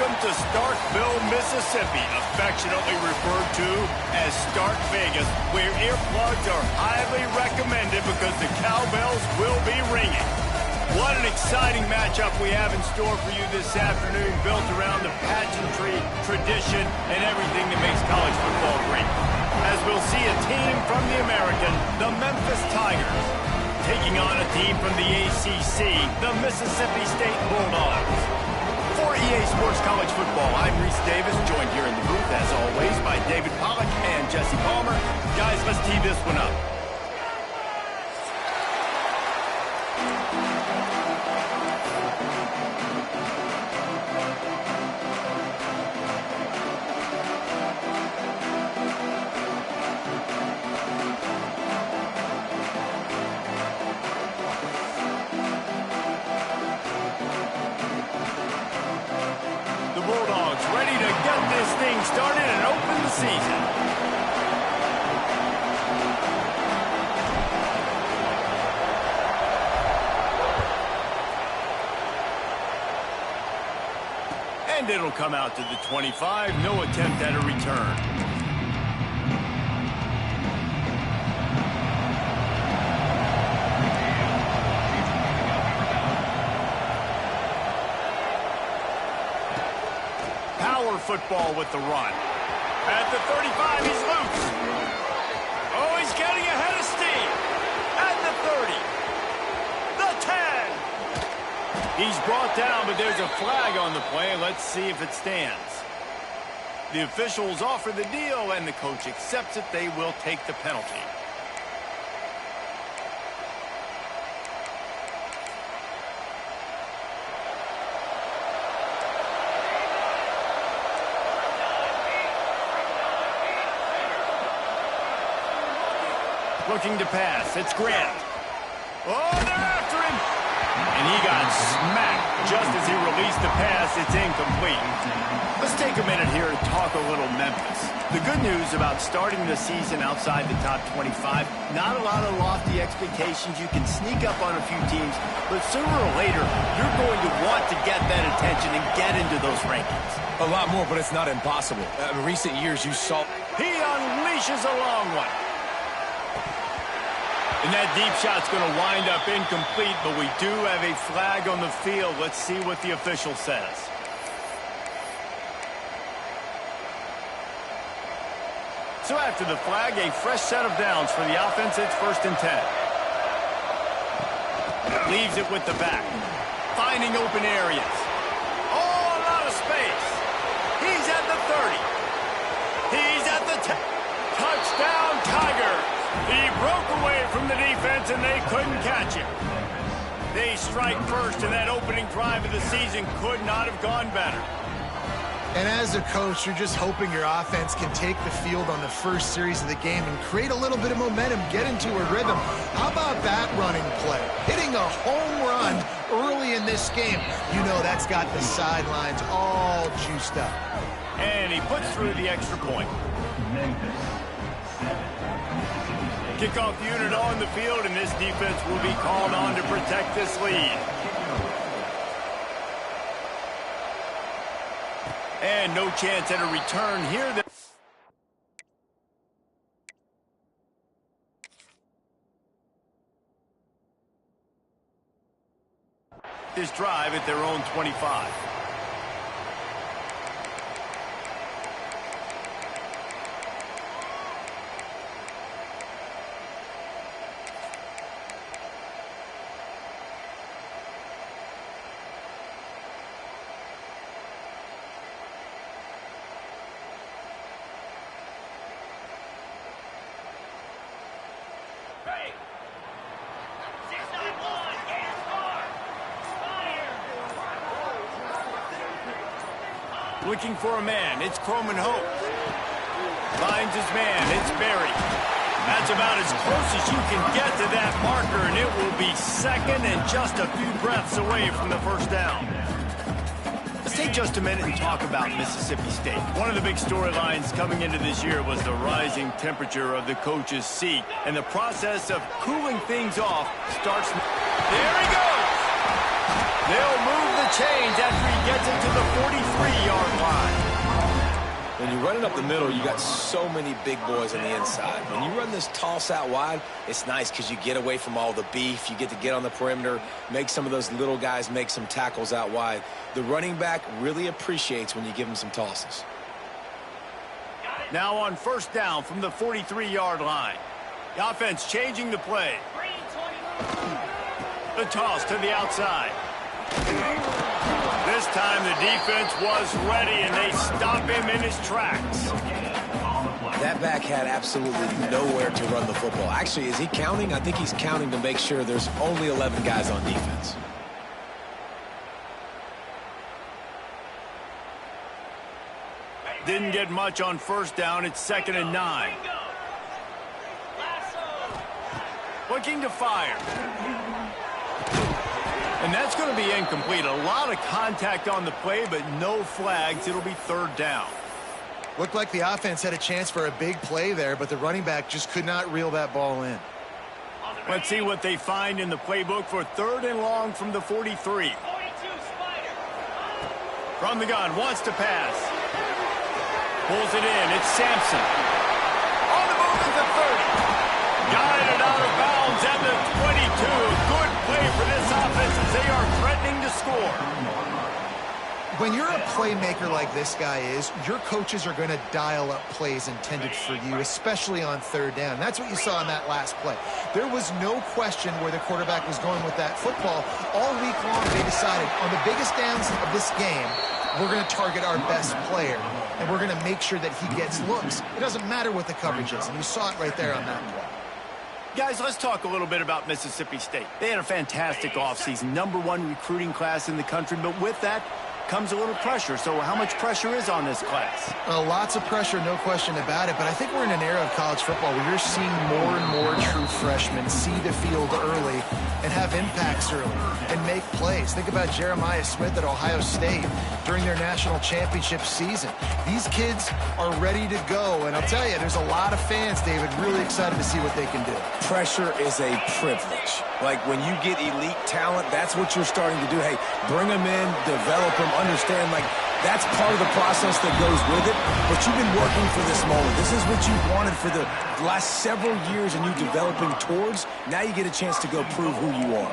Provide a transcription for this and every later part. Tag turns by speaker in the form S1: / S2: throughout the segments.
S1: Welcome to Starkville, Mississippi, affectionately referred to as Stark Vegas, where earplugs are highly recommended because the cowbells will be ringing. What an exciting matchup we have in store for you this afternoon, built around the pageantry, tradition, and everything that makes college football great. As we'll see a team from the American, the Memphis Tigers, taking on a team from the ACC, the Mississippi State Bulldogs. For EA Sports College Football, I'm Reese Davis, joined here in the booth, as always, by David Pollack and Jesse Palmer. Guys, let's tee this one up. Ready to get this thing started and open the season. And it'll come out to the 25. No attempt at a return. Football with the run. At the 35, he's loose. Oh, he's getting ahead of steam. At the 30. The 10. He's brought down, but there's a flag on the play. Let's see if it stands. The officials offer the deal, and the coach accepts it. They will take the penalty. Looking to pass. It's Grant. Oh, they're after him. And he got smacked just as he released the pass. It's incomplete. Let's take a minute here and talk a little Memphis. The good news about starting the season outside the top 25, not a lot of lofty expectations. You can sneak up on a few teams, but sooner or later, you're going to want to get that attention and get into those rankings.
S2: A lot more, but it's not impossible. In recent years, you saw...
S1: He unleashes a long one. And that deep shot's going to wind up incomplete, but we do have a flag on the field. Let's see what the official says. So after the flag, a fresh set of downs for the offense. It's 1st and 10. Leaves it with the back. Finding open areas. Oh, a lot of space. He's at the 30. He's at the 10. Touchdown, Tigers. He broke away from the defense, and they couldn't catch him. They strike first, and that opening drive of the season could not have gone better.
S3: And as a coach, you're just hoping your offense can take the field on the first series of the game and create a little bit of momentum, get into a rhythm. How about that running play? Hitting a home run early in this game. You know that's got the sidelines all juiced up.
S1: And he puts through the extra point. Kickoff unit on the field, and this defense will be called on to protect this lead. And no chance at a return here. This drive at their own 25. Looking for a man. It's Croman Hope. Finds his man. It's Berry. That's about as close as you can get to that marker, and it will be second and just a few breaths away from the first down. Let's take just a minute and talk about Mississippi State. One of the big storylines coming into this year was the rising temperature of the coach's seat, and the process of cooling things off starts. There he goes! They'll move the change after he gets it to the 43-yard line.
S2: When you run it up the middle, you got so many big boys on the inside. When you run this toss out wide, it's nice because you get away from all the beef. You get to get on the perimeter, make some of those little guys make some tackles out wide. The running back really appreciates when you give him some tosses.
S1: Now on first down from the 43-yard line. The offense changing the play. The toss to the outside. This time the defense was ready, and they stop him in his tracks.
S2: That back had absolutely nowhere to run the football. Actually, is he counting? I think he's counting to make sure there's only 11 guys on defense.
S1: Didn't get much on first down. It's 2nd and 9. Looking to fire. And that's going to be incomplete. A lot of contact on the play, but no flags. It'll be 3rd down.
S3: Looked like the offense had a chance for a big play there, but the running back just could not reel that ball in.
S1: Let's see what they find in the playbook for 3rd and long from the 43. From the gun, wants to pass. Pulls it in. It's Sampson. On the move at the 30. Guided out of bounds at the 22. Good play for this offense as they are threatening to score.
S3: When you're a playmaker like this guy is, your coaches are going to dial up plays intended for you, especially on 3rd down. That's what you saw in that last play. There was no question where the quarterback was going with that football. All week long, they decided on the biggest downs of this game, we're going to target our best player, and we're going to make sure that he gets looks. It doesn't matter what the coverage is, and you saw it right there on that play.
S1: Guys, let's talk a little bit about Mississippi State. They had a fantastic offseason, #1 recruiting class in the country, but with that comes a little pressure. So how much pressure is on this class?
S3: Lots of pressure, no question about it, but I think we're in an era of college football where you're seeing more and more true freshmen see the field early and have impacts early and make plays. Think about Jeremiah Smith at Ohio State during their national championship season. These kids are ready to go, and I'll tell you, there's a lot of fans, David, really excited to see what they can do.
S2: Pressure is a privilege. Like when you get elite talent, that's what you're starting to do. Hey, bring them in, develop them, understand, like, that's part of the process that goes with it. But you've been working for this moment. This is what you wanted for the last several years, and you developing towards. Now you get a chance to go prove who you are.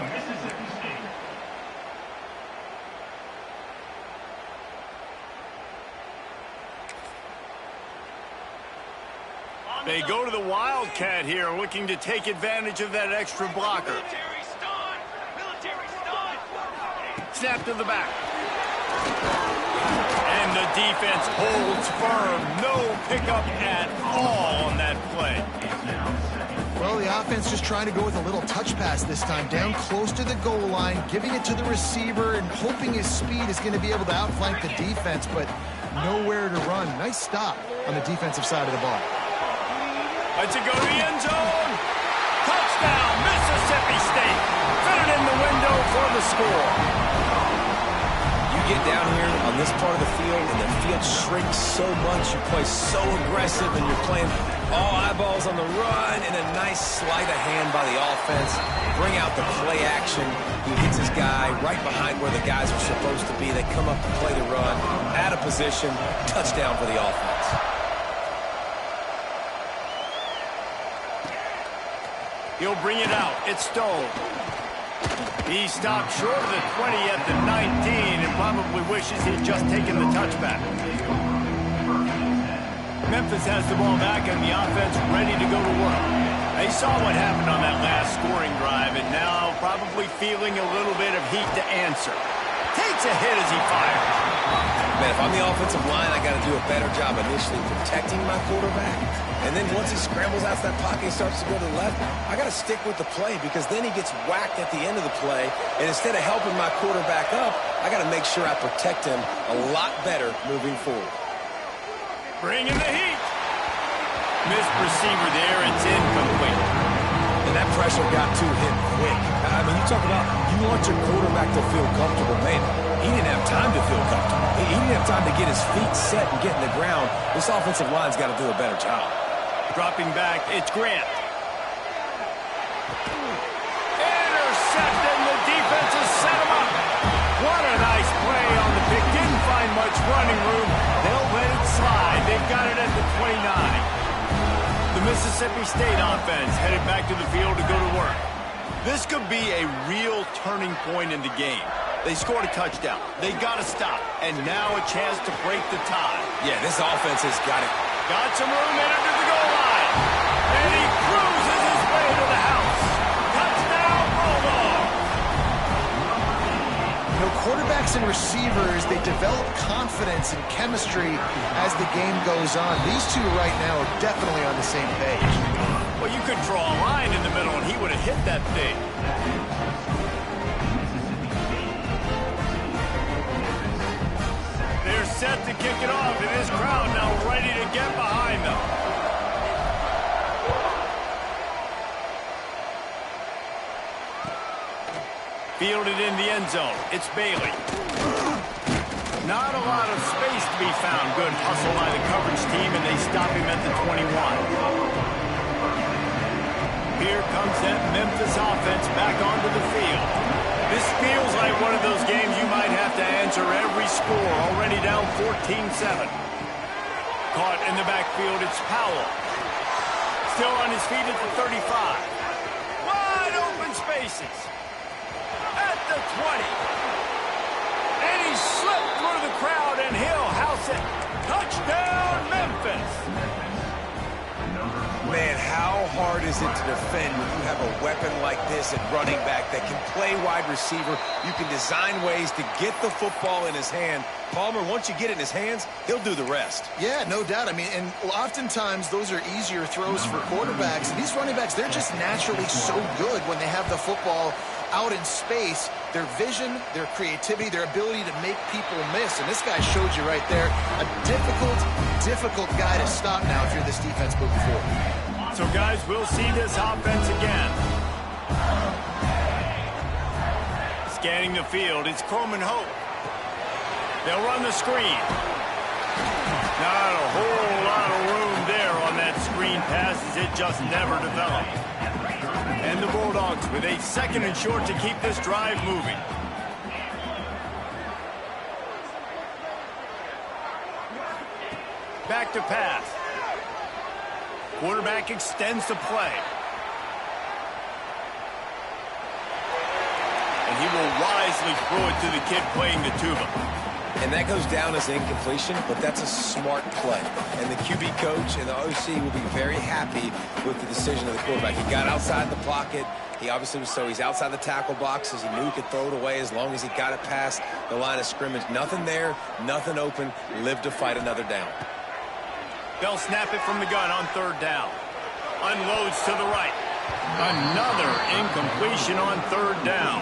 S1: They go to the Wildcat here, looking to take advantage of that extra blocker. Snap to the back. And the defense holds firm. No pickup at all on that play.
S3: Well, the offense just trying to go with a little touch pass this time, down close to the goal line, giving it to the receiver and hoping his speed is going to be able to outflank the defense, but nowhere to run. Nice stop on the defensive side of the ball.
S1: Let's it go to the end zone. Touchdown, Mississippi State. Fit it in the window for the score.
S2: You get down here on this part of the field, and the field shrinks so much. You play so aggressive, and you're playing all eyeballs on the run, and a nice sleight of hand by the offense. Bring out the play action. He hits his guy right behind where the guys are supposed to be. They come up to play the run, out of position, touchdown for the offense.
S1: He'll bring it out. It's Stone. He stopped short of the 20 at the 19 and probably wishes he'd just taken the touchback. Memphis has the ball back and the offense ready to go to work. They saw what happened on that last scoring drive and now probably feeling a little bit of heat to answer. Takes a hit as he fires.
S2: Man, if I'm the offensive line, I got to do a better job initially protecting my quarterback. And then once he scrambles out of that pocket and starts to go to the left, I got to stick with the play because then he gets whacked at the end of the play. And instead of helping my quarterback up, I got to make sure I protect him a lot better moving forward.
S1: Bringing the heat. Missed receiver there. It's incomplete.
S2: And that pressure got to him quick. I mean, you talk about you want your quarterback to feel comfortable. Man, he didn't have time to feel comfortable. He didn't have time to get his feet set and get in the ground. This offensive line's got to do a better job.
S1: Dropping back, it's Grant. Intercepted, and the defense has set him up. What a nice running room. They'll let it slide. They've got it at the 29. The Mississippi State offense headed back to the field to go to work. This could be a real turning point in the game. They scored a touchdown. They got to stop. And now a chance to break the tie.
S2: Yeah, this offense has got it.
S1: Got some room in under the goal line. And he cruises his way to the house. Touchdown, Bulldog.
S3: You know, quarterbacks and receivers, they develop confidence and chemistry as the game goes on. These two right now are definitely on the same page.
S1: Well, you could draw a line in the middle, and he would have hit that thing. They're set to kick it off, and this crowd now ready to get behind them. Fielded in the end zone. It's Bailey. Not a lot of space to be found. Good hustle by the coverage team, and they stop him at the 21. Here comes that Memphis offense back onto the field. This feels like one of those games you might have to answer every score. Already down 14-7. Caught in the backfield, it's Powell. Still on his feet at the 35. Wide open spaces. At the 20. And he slipped through the crowd, and he'll house it. Touchdown, Memphis.
S2: Man, how hard is it to defend when you have a weapon like this at running back that can play wide receiver? You can design ways to get the football in his hand. Palmer, once you get it in his hands, he'll do the rest.
S3: Yeah, no doubt. I mean, and oftentimes those are easier throws for quarterbacks. These running backs, they're just naturally so good when they have the football out in space. Their vision, their creativity, their ability to make people miss. And this guy showed you right there, a difficult guy to stop now if you're this defense moving forward.
S1: So, guys, we'll see this offense again. Scanning the field, it's Coleman Hope. They'll run the screen. Not a whole lot of room there on that screen pass as it just never developed. And the Bulldogs with a 2nd and short to keep this drive moving. Back to pass. Quarterback extends the play. And he will wisely throw it to the kid playing the tuba.
S2: And that goes down as an incompletion, but that's a smart play. And the QB coach and the OC will be very happy with the decision of the quarterback. He got outside the pocket. He obviously was he's outside the tackle boxes. He knew he could throw it away as long as he got it past the line of scrimmage. Nothing there, nothing open. Live to fight another down.
S1: They'll snap it from the gun on 3rd down. Unloads to the right. Another incompletion on 3rd down.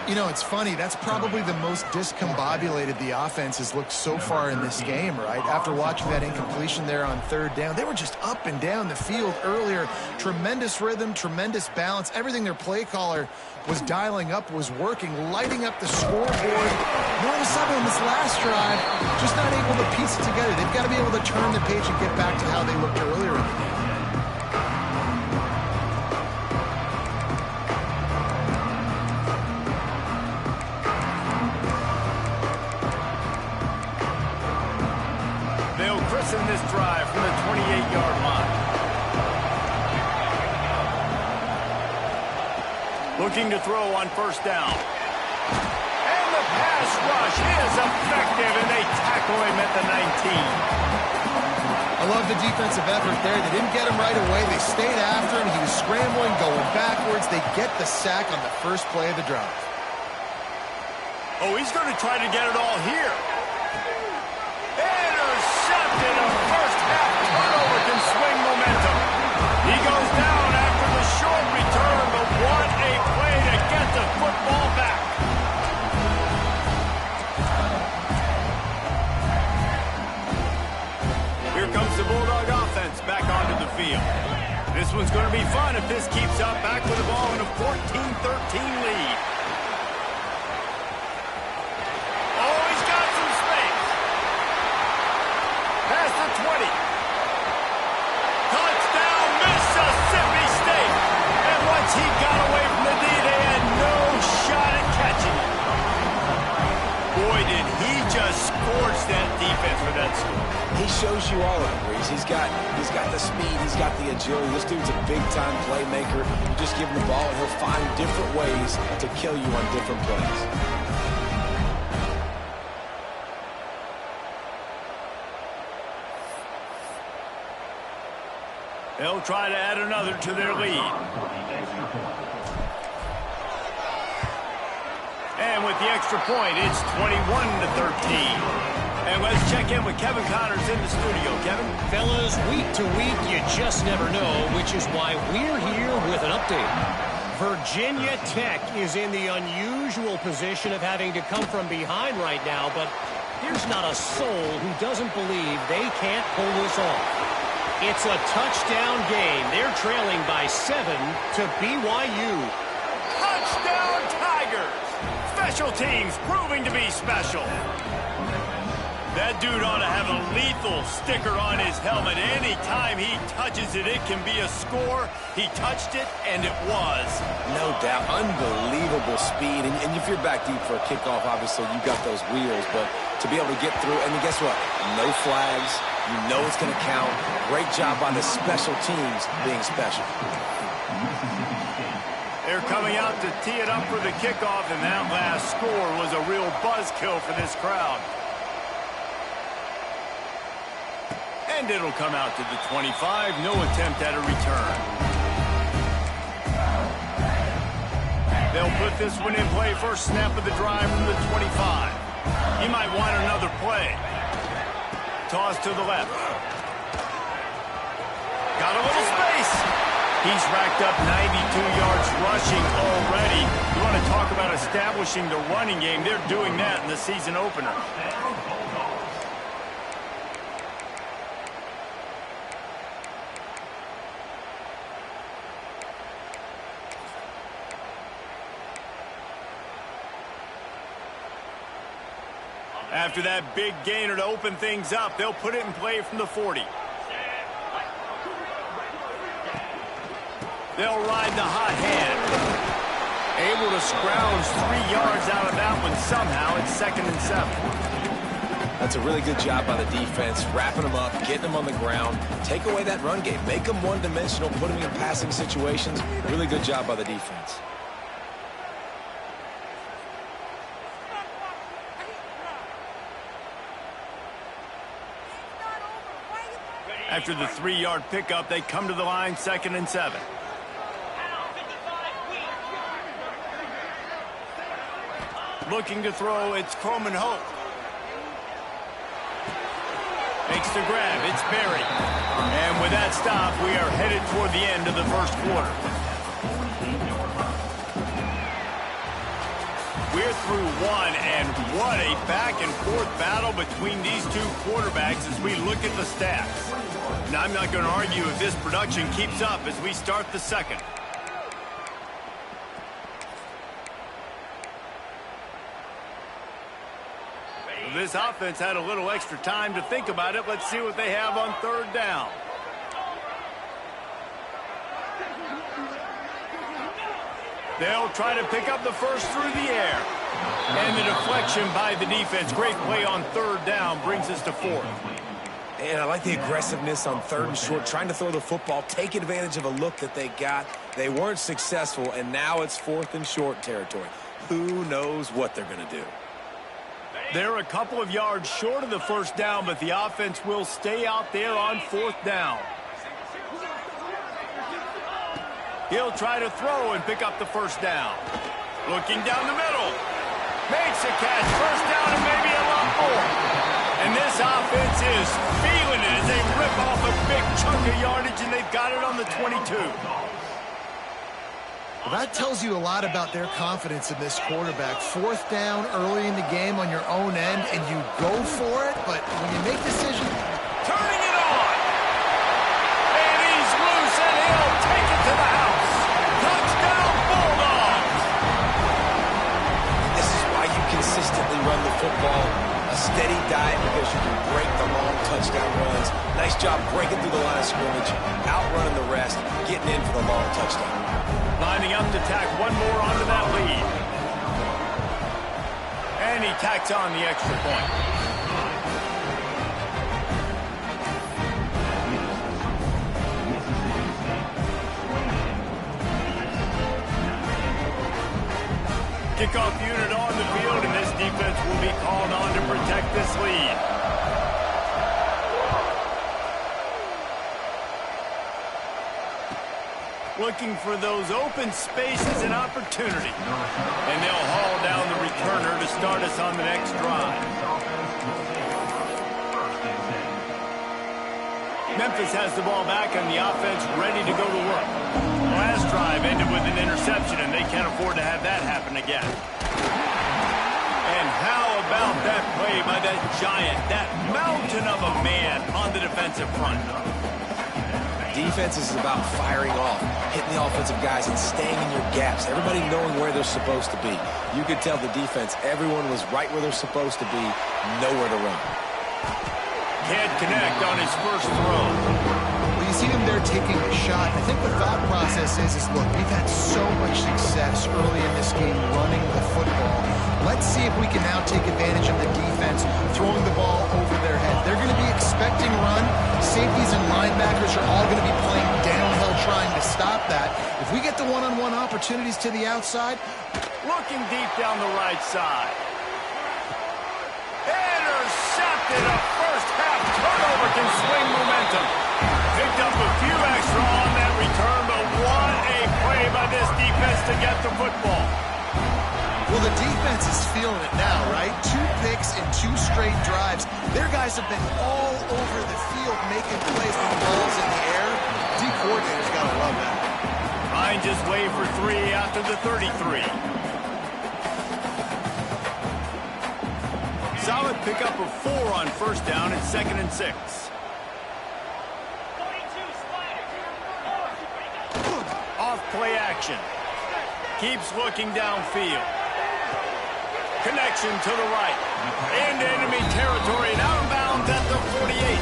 S3: You know, it's funny. That's probably the most discombobulated the offense has looked so far in this game, right? After watching that incompletion there on 3rd down, they were just up and down the field earlier. Tremendous rhythm, tremendous balance. Everything their play caller was dialing up was working, lighting up the scoreboard. And all of a sudden on this last drive, just not able to piece it together. They've got to be able to turn the page and get back to how they looked earlier in the game.
S1: In this drive from the 28-yard line. Looking to throw on 1st down. And the pass rush is effective, and they tackle him at the 19.
S3: I love the defensive effort there. They didn't get him right away. They stayed after him. He was scrambling, going backwards. They get the sack on the first play of the drive.
S1: Oh, he's going to try to get it all here. Intercepted. A first-half turnover can swing momentum. He goes down after the short return, but what a play to get the football back. Here comes the Bulldog offense back onto the field. This one's going to be fun if this keeps up. Back with the ball in a 14-13 lead. Oh, he's got some space. Past the 20. Touchdown, Mississippi State. And once he got away from the D, they had no shot at catching it. Boy, did he just torched that defense for that score.
S2: He shows you all of it, Reese. He's got the speed, he's got the agility. This dude's a big-time playmaker. You just give him the ball, and he'll find different ways to kill you on different plays.
S1: They'll try to add another to their lead. And with the extra point, it's 21-13. And let's check in with Kevin Connors in the studio. Kevin?
S4: Fellas, week to week, you just never know, which is why we're here with an update. Virginia Tech is in the unusual position of having to come from behind right now, but there's not a soul who doesn't believe they can't pull this off. It's a touchdown game. They're trailing by 7 to BYU.
S1: Touchdown Tigers! Special teams proving to be special. That dude ought to have a lethal sticker on his helmet. Anytime he touches it, it can be a score. He touched it, and it was.
S2: No doubt. Unbelievable speed. And if you're back deep for a kickoff, obviously, you got those wheels. But to be able to get through, and guess what? No flags. You know it's going to count. Great job by the special teams being special.
S1: They're coming out to tee it up for the kickoff, and that last score was a real buzzkill for this crowd. And it'll come out to the 25. No attempt at a return. They'll put this one in play. First snap of the drive from the 25. He might want another play. Toss to the left. Got a little space. He's racked up 92 yards rushing already. You want to talk about establishing the running game. They're doing that in the season opener. After that big gainer to open things up, they'll put it in play from the 40. They'll ride the hot hand. Able to scrounge 3 yards out of that one somehow. It's 2nd and 7.
S2: That's a really good job by the defense, wrapping them up, getting them on the ground. Take away that run game. Make them one-dimensional, put them in passing situations. Really good job by the defense.
S1: After the 3-yard pickup, they come to the line, 2nd and 7. Looking to throw, it's Coleman Hope. Makes the grab, it's Berry. And with that stop, we are headed toward the end of the first quarter. We're through one, and what a back-and-forth battle between these two quarterbacks as we look at the stats. Now, I'm not going to argue if this production keeps up as we start the second. This offense had a little extra time to think about it. Let's see what they have on 3rd down. They'll try to pick up the first through the air. And the deflection by the defense. Great play on 3rd down brings us to 4th.
S2: And I like the aggressiveness on 3rd and short, trying to throw the football, take advantage of a look that they got. They weren't successful, and now it's 4th and short territory. Who knows what they're going to do?
S1: They're a couple of yards short of the first down, but the offense will stay out there on 4th down. He'll try to throw and pick up the first down. Looking down the middle. Makes a catch. First down and maybe a lot more. And this offense is feeling it as they rip off a big chunk of yardage, and they've got it on the 22.
S3: Well, that tells you a lot about their confidence in this quarterback. 4th down early in the game on your own end, and you go for it, but when you make decisions...
S1: Turning it on! And he's loose, and he'll take it to the house. Touchdown, Bulldogs!
S2: This is why you consistently run the football. A steady diet because you can break the long touchdown runs. Nice job breaking through the line of scrimmage, outrunning the rest, getting in for the long touchdown.
S1: Lining up to tack one more onto that lead. And he tacks on the extra point. Kickoff unit on the field, and this defense will be called on to protect this lead. Looking for those open spaces and opportunity. And they'll haul down the returner to start us on the next drive. Memphis has the ball back and the offense ready to go to work. Last drive ended with an interception, and they can't afford to have that happen again. And how about that play by that giant, that mountain of a man on the defensive front?
S2: Defense is about firing off, hitting the offensive guys, and staying in your gaps. Everybody knowing where they're supposed to be. You could tell the defense, everyone was right where they're supposed to be, nowhere to run.
S1: Can't connect on his first throw.
S3: Well, you see him there taking a shot. I think the thought process is look, we've had so much success early in this game running the football. Let's see if we can now take advantage of the defense throwing the ball over their head. They're going to be expecting run. Safeties and linebackers are all going to be playing downhill trying to stop that. If we get the one-on-one opportunities to the outside.
S1: Looking deep down the right side. Intercepted. A first half turnover can swing momentum. Picked up a few extra on that return, but what a play by this defense to get the football.
S3: Well, the defense is feeling it now, right? 2 picks in 2 straight drives. Their guys have been all over the field making plays with the balls in the air. D coordinator's got to love that.
S1: Ryan just waved for 3 after the 33. Solid pickup of 4 on first down and 2nd and 6. Off play action. Keeps looking downfield. Connection to the right. Into enemy territory and outbound at the 48.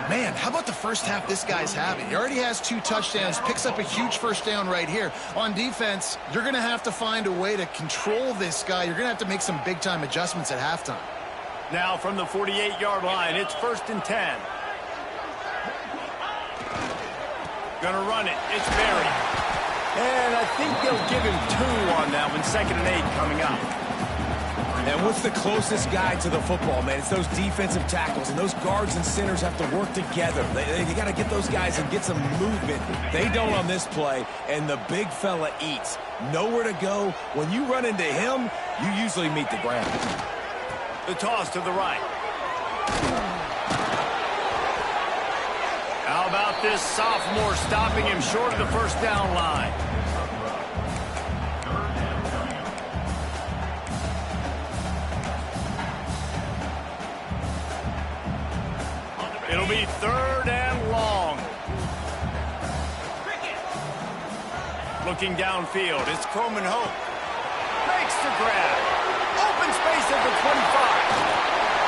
S3: Man, how about the first half this guy's having? He already has 2 touchdowns, picks up a huge first down right here. On defense, you're going to have to find a way to control this guy. You're going to have to make some big-time adjustments at halftime.
S1: Now from the 48-yard line, it's 1st and 10. Gonna run it. It's Berry. And I think they'll give him 2 on that one. 2nd and 8 coming up.
S2: And what's the closest guy to the football, man? It's those defensive tackles, and those guards and centers have to work together. They got to get those guys and get some movement. They don't on this play, and the big fella eats. Nowhere to go. When you run into him, you usually meet the ground.
S1: The toss to the right. How about this sophomore stopping him short of the first down line? It'll be 3rd and long. Looking downfield, it's Coleman Hope. Makes the grab. Open space at the 25.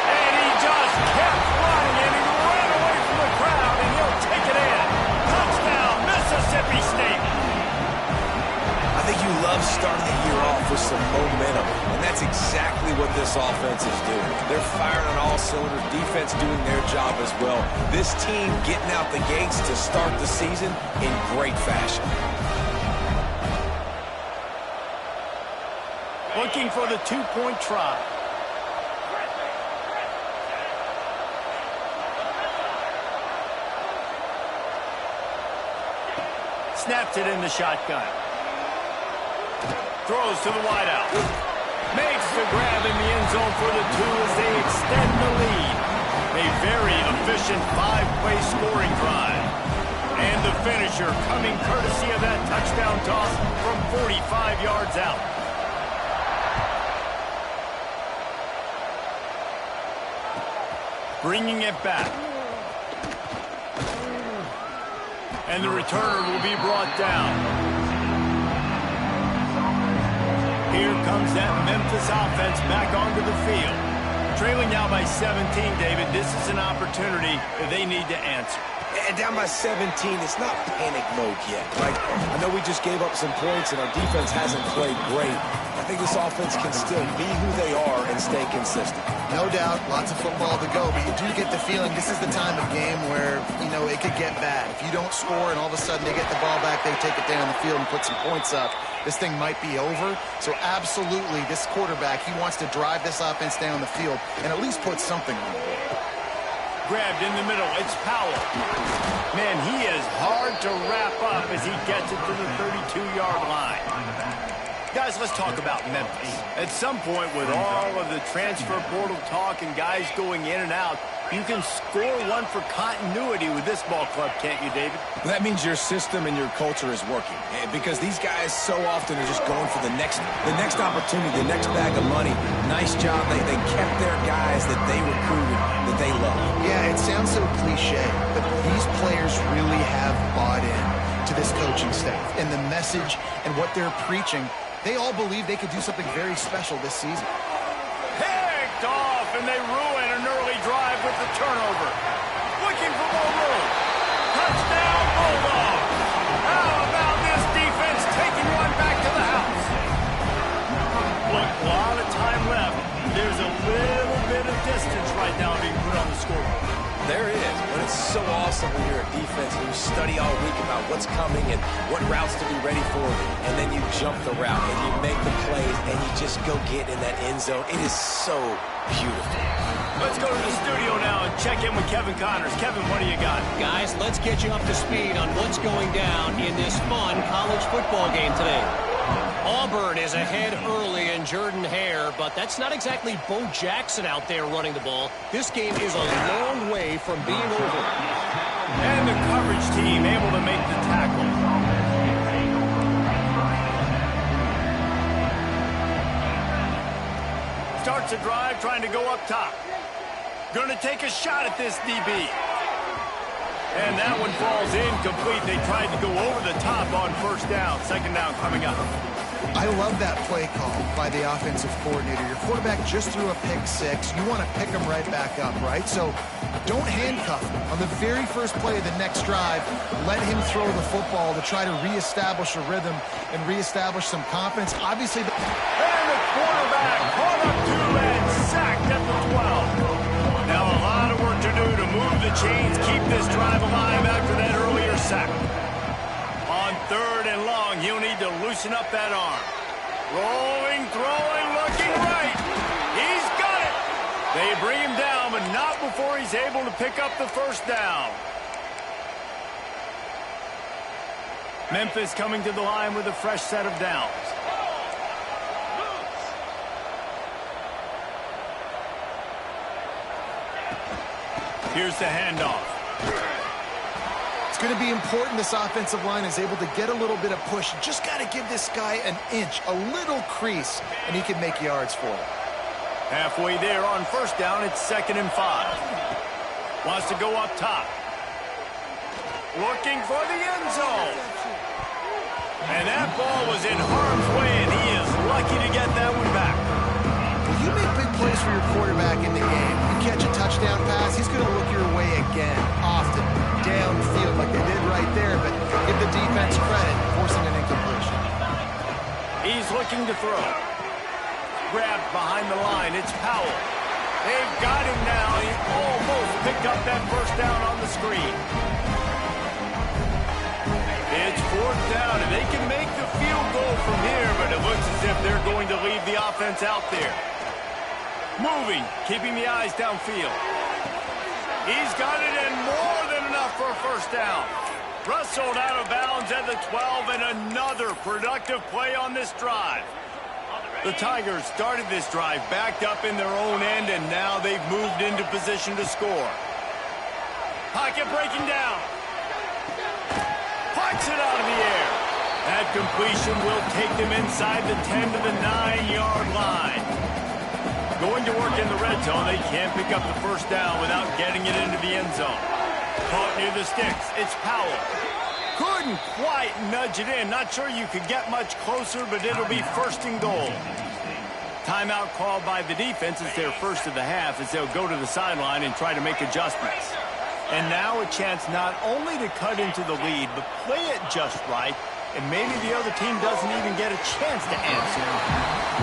S1: And he just kept running, and he ran away from the crowd, and he'll take it in. Touchdown, Mississippi State.
S2: I think you love starting the year off with some momentum, and that's exactly what this offense is doing. They're firing on all cylinders, defense doing their job as well. This team getting out the gates to start the season in great fashion.
S1: Looking for the 2-point try. Snaps it in the shotgun. Throws to the wideout. Makes the grab in the end zone for the 2 as they extend the lead. A very efficient 5-play scoring drive. And the finisher coming courtesy of that touchdown toss from 45 yards out. Bringing it back. And the returner will be brought down. Here comes that Memphis offense back onto the field. Trailing now by 17, David. This is an opportunity that they need to answer.
S2: And down by 17, it's not panic mode yet. Like, I know we just gave up some points and our defense hasn't played great. I think this offense can still be who they are and stay consistent.
S3: No doubt, lots of football to go, but you do get the feeling this is the time of game where, you know, it could get bad. If you don't score and all of a sudden they get the ball back, they take it down the field and put some points up, this thing might be over. So absolutely, this quarterback, he wants to drive this offense down the field and at least put something on the board.
S1: Grabbed in the middle, it's Powell. Man, he is hard to wrap up as he gets it to the 32-yard line. Guys, let's talk about Memphis. At some point, with all of the transfer portal talk and guys going in and out, you can score one for continuity with this ball club, can't you, David?
S2: That means your system and your culture is working. Because these guys so often are just going for the next opportunity, the next bag of money. Nice job. They kept their guys that they recruited, that they love.
S3: Yeah, it sounds so cliche, but these players really have bought in to this coaching staff and the message and what they're preaching. They all believe they could do something very special this season.
S1: Picked off, and they ruin an early drive with the turnover. Looking for more room. Touchdown, Bulldogs. How about this defense taking one back to the house? Look, a lot of time left. There's a little bit of distance right now being put on the scoreboard.
S2: There is, but it's so awesome when you're a defense and you study all week about what's coming and what routes to be ready for, and then you jump the route and you make the plays and you just go get in that end zone. It is so beautiful.
S1: Let's go to the studio now and check in with Kevin Connors. Kevin, what do you got?
S4: Guys, let's get you up to speed on what's going down in this fun college football game today. Auburn is ahead early in Jordan-Hare, but that's not exactly Bo Jackson out there running the ball. This game is a long way from being over.
S1: And the coverage team able to make the tackle. Starts a drive trying to go up top. Going to take a shot at this DB. And that one falls incomplete. They tried to go over the top on first down. Second down coming up.
S3: I love that play call by the offensive coordinator. Your quarterback just threw a pick six. You want to pick him right back up, right? So don't handcuff him. On the very first play of the next drive, let him throw the football to try to reestablish a rhythm and reestablish some confidence. Obviously,
S1: and the quarterback caught up to and sacked at the 12. Now a lot of work to do to move the chains, keep this drive alive after that earlier sack. On third and long, he'll need to loosen up that arm. Rolling, throwing, looking right. He's got it. They bring him down, but not before he's able to pick up the first down. Memphis coming to the line with a fresh set of downs. Here's the handoff.
S3: it's going to be important this offensive line is able to get a little bit of push. Just got to give this guy an inch, a little crease, and he can make yards for it.
S1: Halfway there on first down, it's 2nd and 5. Wants to go up top. Looking for the end zone. And that ball was in harm's way, and he is lucky to get that one back.
S3: When you make big plays for your quarterback in the game, you catch a touchdown pass, he's going to look your way again, often, downfield like they did right there, but give the defense credit, forcing an incompletion.
S1: He's looking to throw. Grabbed behind the line, it's Powell. They've got him now. He almost picked up that first down on the screen. It's 4th down, and they can make the field goal from here, but it looks as if they're going to leave the offense out there. Moving, keeping the eyes downfield. He's got it in more than enough for a first down. Wrestled out of bounds at the 12, and another productive play on this drive. The Tigers started this drive backed up in their own end, and now they've moved into position to score. Pocket breaking down. Pucks it out of the air. That completion will take them inside the 10 to the 9-yard line. Going to work in the red zone, they can't pick up the first down without getting it into the end zone. Caught near the sticks, it's Powell. Couldn't quite nudge it in. Not sure you could get much closer, but it'll be 1st and goal. Timeout called by the defense. It's their first of the half as they'll go to the sideline and try to make adjustments. And now a chance not only to cut into the lead, but play it just right, and maybe the other team doesn't even get a chance to answer.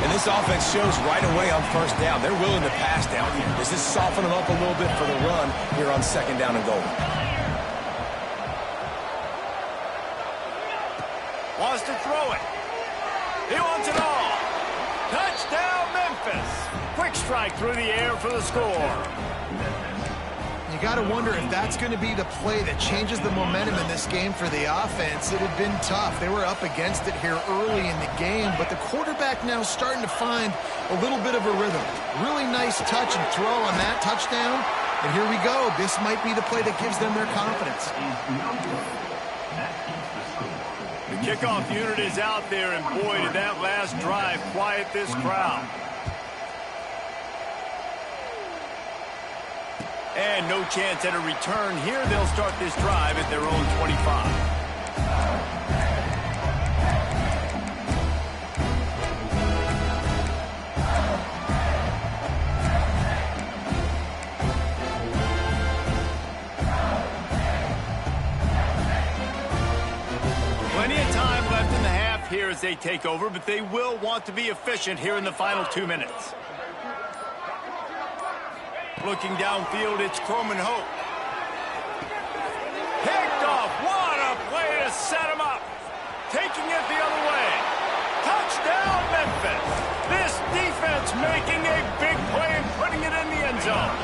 S2: And this offense shows right away on first down. They're willing to pass down here. Does this soften them up a little bit for the run here on second down and goal?
S1: Wants to throw it. He wants it all. Touchdown, Memphis. Quick strike through the air for the score.
S3: You got to wonder if that's going to be the play that changes the momentum in this game for the offense. It had been tough. They were up against it here early in the game, but the quarterback now starting to find a little bit of a rhythm. Really nice touch and throw on that touchdown. And here we go. This might be the play that gives them their confidence.
S1: The kickoff unit is out there, and boy, did that last drive quiet this crowd. And no chance at a return here. They'll start this drive at their own 25. Plenty of time left in the half here as they take over, but they will want to be efficient here in the final 2 minutes. Looking downfield, it's Croman Hope. Picked off. What a play to set him up. Taking it the other way. Touchdown, Memphis. This defense making a big play and putting it in the end zone.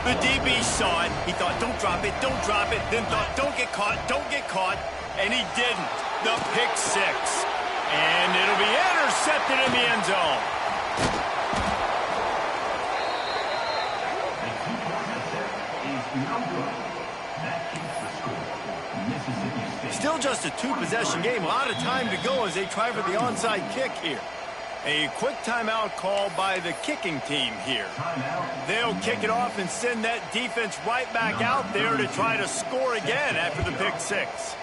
S1: The DB saw it. He thought, don't drop it, don't drop it. Then thought, don't get caught, don't get caught. And he didn't. The pick six. And it'll be intercepted in the end zone. Still just a two-possession game. A lot of time to go as they try for the onside kick here. A quick timeout call by the kicking team here. They'll kick it off and send that defense right back out there to try to score again after the pick six.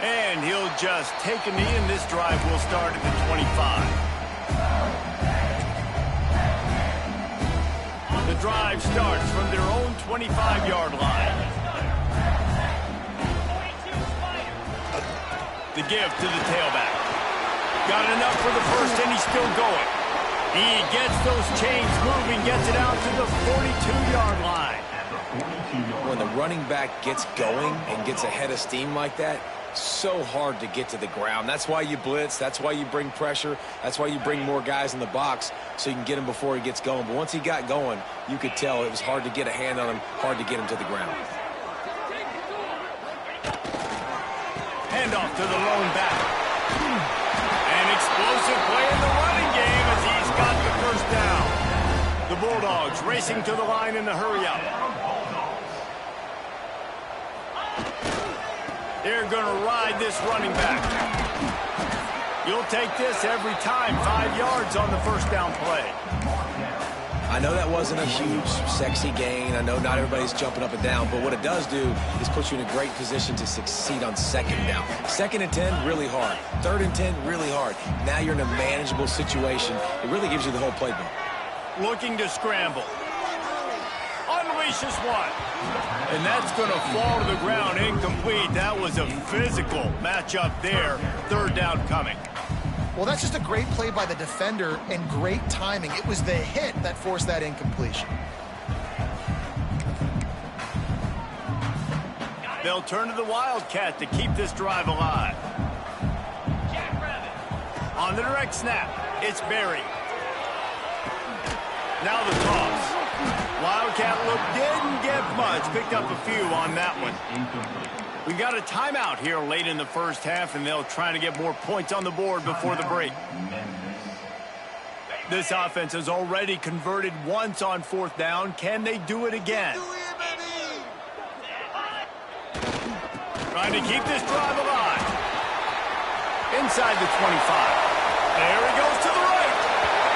S1: And he'll just take a knee, and this drive will start at the 25. The drive starts from their own 25-yard line. The give to the tailback. Got enough for the first, and he's still going. He gets those chains moving, gets it out to the 42-yard line.
S2: When the running back gets going and gets ahead of steam like that, so hard to get to the ground. That's why you blitz. That's why you bring pressure. That's why you bring more guys in the box so you can get him before he gets going. But once he got going, you could tell it was hard to get a hand on him, hard to get him to the ground.
S1: Handoff to the lone back. An explosive play in the running game as he's got the first down. The Bulldogs racing to the line in the hurry-up. They're going to ride this running back. You'll take this every time. 5 yards on the first down play.
S2: I know that wasn't a huge, sexy gain. I know not everybody's jumping up and down, but what it does do is put you in a great position to succeed on second down. 2nd and 10, really hard. 3rd and 10, really hard. Now you're in a manageable situation. It really gives you the whole playbook.
S1: Looking to scramble. Unleashes one. And that's going to fall to the ground incomplete. That was a physical matchup there. 3rd down coming.
S3: Well, that's just a great play by the defender and great timing. It was the hit that forced that incompletion.
S1: They'll turn to the Wildcat to keep this drive alive. On the direct snap, it's Berry. Now the toss. Wildcat look didn't get much. Picked up a few on that one. We got a timeout here late in the first half, and they'll try to get more points on the board before the break. This offense has already converted once on 4th down. Can they do it again? Trying to keep this drive alive. Inside the 25. There he goes to the right.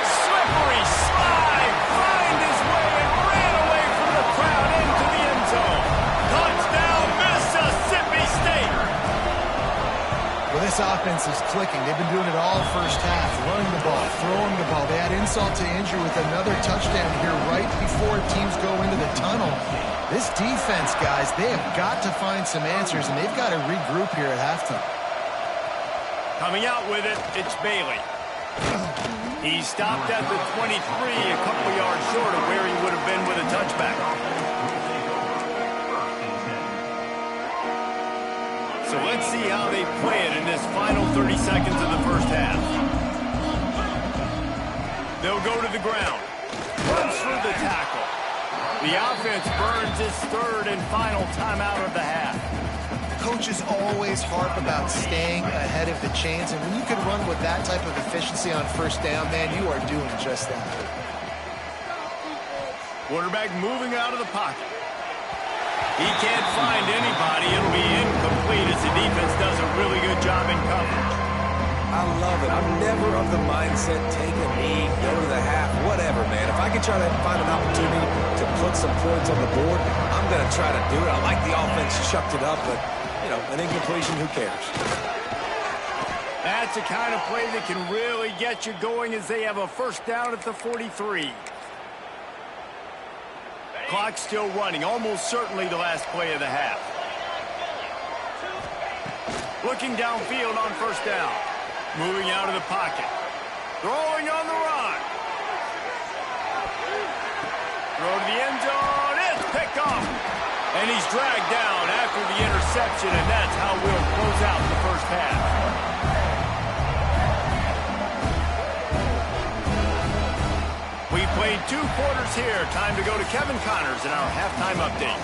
S1: Slippery slide. Find his way and ran away from the crowd into the end zone. Touchdown, Mississippi State.
S3: Well, this offense is clicking. They've been doing it all first half, running the ball, throwing the ball. They had insult to injury with another touchdown here right before teams go into the tunnel. This defense, guys, they have got to find some answers, and they've got to regroup here at halftime.
S1: Coming out with it, it's Bailey. He stopped at the 23, a couple yards short of where he would have been with a touchback. So let's see how they play it in this final 30 seconds of the first half. They'll go to the ground. Runs through the tackle. The offense burns its third and final timeout of the half.
S3: Coaches always harp about staying ahead of the chains, and when you can run with that type of efficiency on first down, man, you are doing just that.
S1: Quarterback moving out of the pocket. He can't find anybody. It'll be incomplete as the defense does a really good job in coverage.
S2: I love it. I'm never of the mindset, take a knee, go to the half, whatever, man. If I can try to find an opportunity to put some points on the board, I'm going to try to do it. I like the offense chucked it up, but, you know, an incompletion, who cares?
S1: That's the kind of play that can really get you going as they have a first down at the 43. Clock's still running, almost certainly the last play of the half. Looking downfield on first down. Moving out of the pocket. Throwing on the run. Throw to the end zone. It's picked off. And he's dragged down after the interception, and that's how we'll close out the first half. We played 2 quarters here. Time to go to Kevin Connors in our halftime update.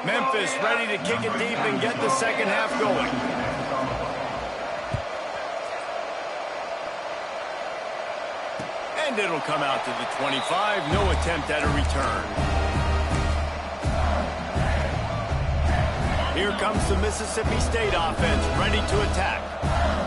S1: Memphis ready to kick it deep and get the second half going. And it'll come out to the 25. No attempt at a return. Here comes the Mississippi State offense, ready to attack.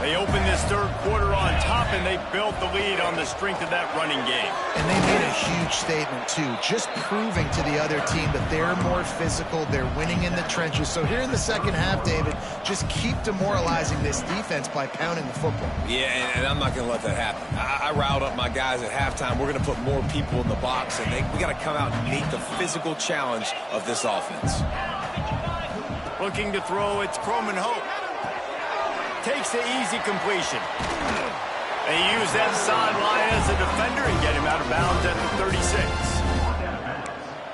S1: They open this third quarter on top, and they built the lead on the strength of that running game.
S3: And they made a huge statement, too, just proving to the other team that they're more physical, they're winning in the trenches. So here in the second half, David, just keep demoralizing this defense by pounding the football.
S2: Yeah, and I'm not going to let that happen. I riled up my guys at halftime. We're going to put more people in the box, and we got to come out and meet the physical challenge of this offense.
S1: Looking to throw, it's Croman Hope. Takes the easy completion. They use that sideline as a defender and get him out of bounds at the 36.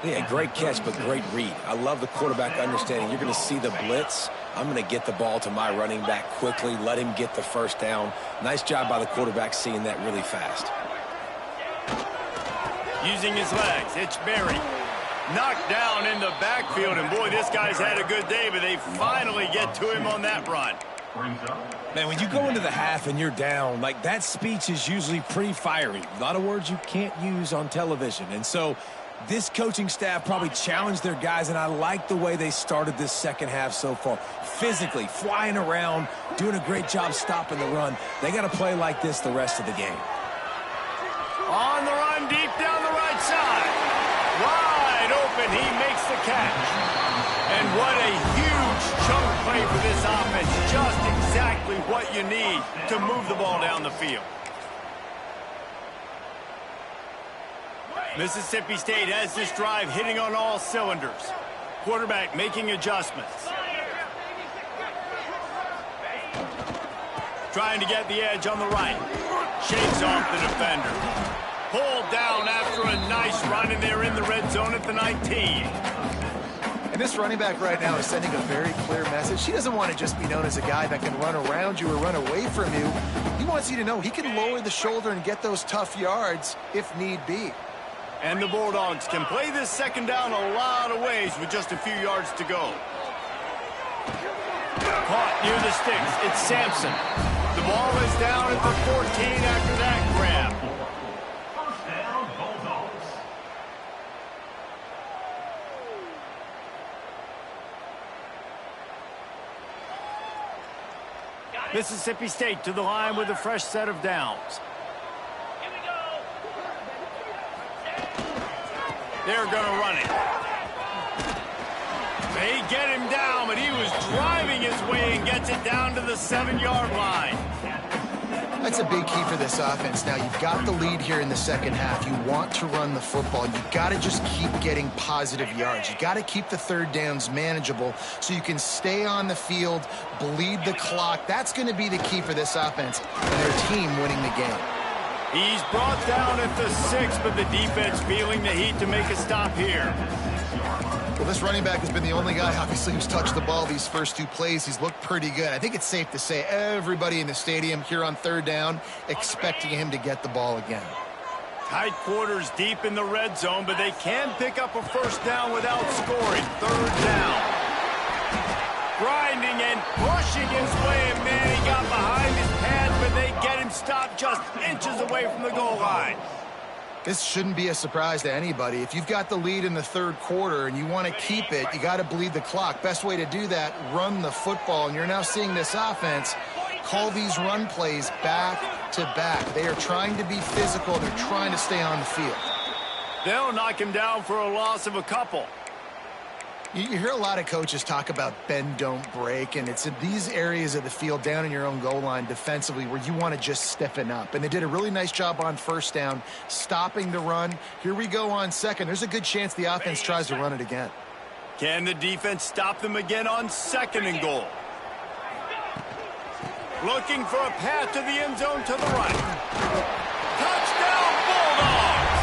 S2: Yeah, great catch, but great read. I love the quarterback understanding. You're going to see the blitz. I'm going to get the ball to my running back quickly, let him get the first down. Nice job by the quarterback seeing that really fast.
S1: Using his legs, it's Berry. Knocked down in the backfield, and boy, this guy's had a good day, but they finally get to him on that run.
S2: Man, when you go into the half and you're down, like, that speech is usually pretty fiery. A lot of words you can't use on television. And so this coaching staff probably challenged their guys, and I like the way they started this second half so far. Physically, flying around, doing a great job stopping the run. They got to play like this the rest of the game.
S1: On the run, deep down the right side. Wide open, he makes the catch. And what a huge chunk play for this offense. Just exactly what you need to move the ball down the field. Mississippi State has this drive hitting on all cylinders. Quarterback making adjustments. Trying to get the edge on the right. Shakes off the defender. Pulled down after a nice run, and they're in the red zone at the 19.
S3: And this running back right now is sending a very clear message. He doesn't want to just be known as a guy that can run around you or run away from you. He wants you to know he can lower the shoulder and get those tough yards if need be.
S1: And the Bulldogs can play this second down a lot of ways with just a few yards to go. Caught near the sticks. It's Sampson. The ball is down at the 14 after that grab. Mississippi State to the line with a fresh set of downs. They're going to run it. They get him down, but he was driving his way and gets it down to the 7-yard line.
S3: That's a big key for this offense. Now, you've got the lead here in the second half. You want to run the football. You've got to just keep getting positive yards. You've got to keep the third downs manageable so you can stay on the field, bleed the clock. That's going to be the key for this offense and their team winning the game.
S1: He's brought down at the 6, but the defense feeling the heat to make a stop here.
S3: Well, this running back has been the only guy, obviously, who's touched the ball these first 2 plays. He's looked pretty good. I think it's safe to say everybody in the stadium here on third down expecting him to get the ball again.
S1: Tight quarters deep in the red zone, but they can pick up a first down without scoring. Third down. Grinding and pushing his way, and man, he got behind his pads, but they get him stopped just inches away from the goal line.
S3: This shouldn't be a surprise to anybody. If you've got the lead in the third quarter and you want to keep it, you got to bleed the clock. Best way to do that, run the football. And you're now seeing this offense call these run plays back to back. They are trying to be physical. They're trying to stay on the field.
S1: They'll knock him down for a loss of a couple.
S3: You hear a lot of coaches talk about bend, don't break, and it's in these areas of the field down in your own goal line defensively where you want to just stiffen up. And they did a really nice job on first down, stopping the run. Here we go on second. There's a good chance the offense tries to run it again.
S1: Can the defense stop them again on second and goal? Looking for a path to the end zone to the right. Touchdown, Bulldogs!